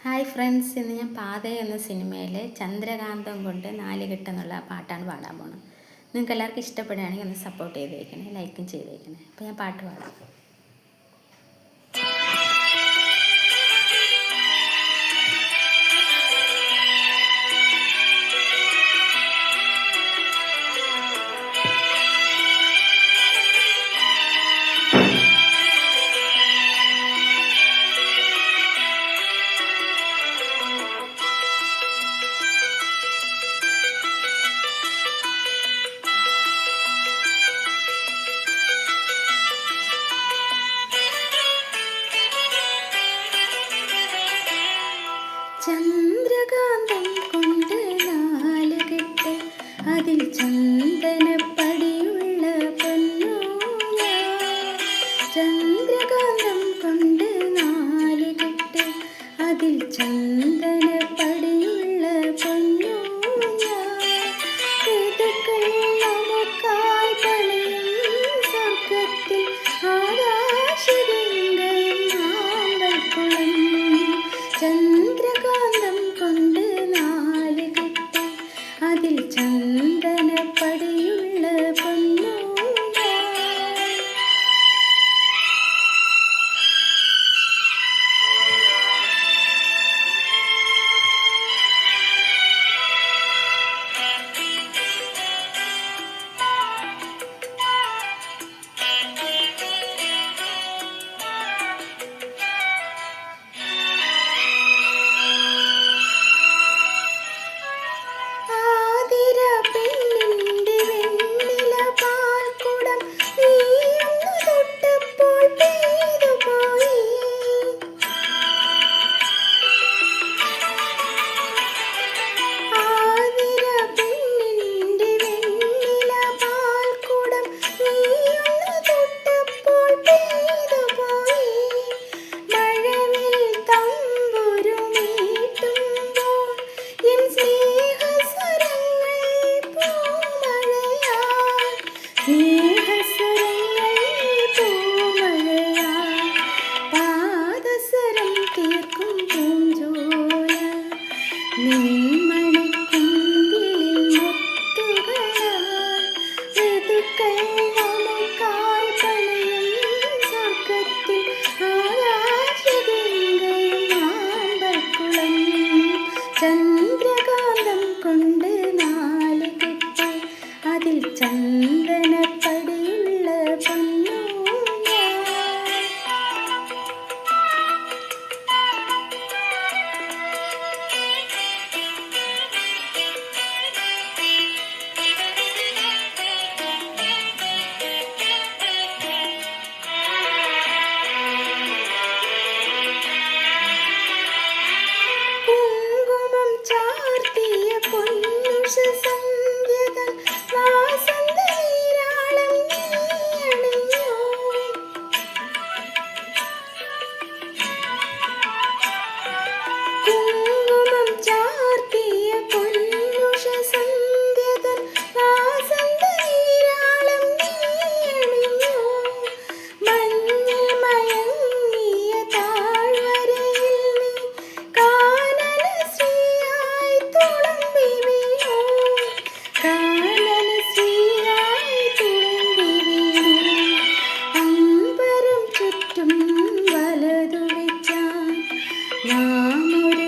Hi friends, ഇന്ന് ഞാൻ പാത എന്ന സിനിമയിലെ ചന്ദ്രകാന്തം കൊണ്ട് നാലുകെട്ട് എന്നുള്ള പാട്ടാണ് പാടാൻ പോകുന്നത്. നിങ്ങൾക്ക് എല്ലാവർക്കും ഇഷ്ടപ്പെടുകയാണെങ്കിൽ ഒന്ന് സപ്പോർട്ട് ചെയ്തേക്കണേ, ലൈക്കും ചെയ്തേക്കണേ. അപ്പോൾ ഞാൻ പാട്ട് പാടാം. ചന്ദ്രകാന്തം കൊണ്ട് നാലുകെട്ട്, അതിൽ ചന്ദനപ്പടിയുള്ള പൊന്നൂഞ്ഞ. ചന്ദ്രകാന്തം കൊണ്ട് നാലുകെട്ട്, അതിൽ ചന്ദനപ്പടിയുള്ള പൊന്നൂഞ്ഞ. ഋതുക്കൾ നമുക്കായി പണിയും സ്വർഗത്തിൽ ആകാശഗംഗയും ആമ്പൽക്കുളം. ചന്ദ്രകാന്തം കൊണ്ട് നാലുകെട്ട്, അതിൽ ചന്ദനപ്പടിയുള്ള പൊന്നൂഞ്ഞ. പാദസരം തീർക്കും പൂഞ്ചോല, നിന്മണിക്കുമ്പിളിൽ മുത്തുകളാൽ. ഋതുക്കൾ നമുക്കായി പണിയും സ്വർഗത്തിൽ ആകാശഗംഗയും ആമ്പൽക്കുളം. ചന്ദ്രകാന്തം കൊണ്ട് നാലുകെട്ട്, അതിൽ ചന്ദനപ്പടിയുള്ള പൊന്നൂഞ്ഞ. കുങ്കുമം ചാർത്തിയ പൊന്നുഷ സന്ധ്യകൾ വാസന്ത നീരാളം നീയണിഞ്ഞു. കുങ്കുമം ചാർത്തിയ പൊന്നുഷ സന്ധ്യകൾ വാസന്ത നീരാളം നീയണിഞ്ഞു. മഞ്ഞിൽ മയങ്ങിയ താഴ്വരയിൽ നീ കാനനശ്രീയായി തുളുമ്പി വീണു. കാനനശ്രീയായി തുളുമ്പി വീണു. അമ്പരം ചുറ്റും വലതു വെച്ചാൻ നാം ഒരു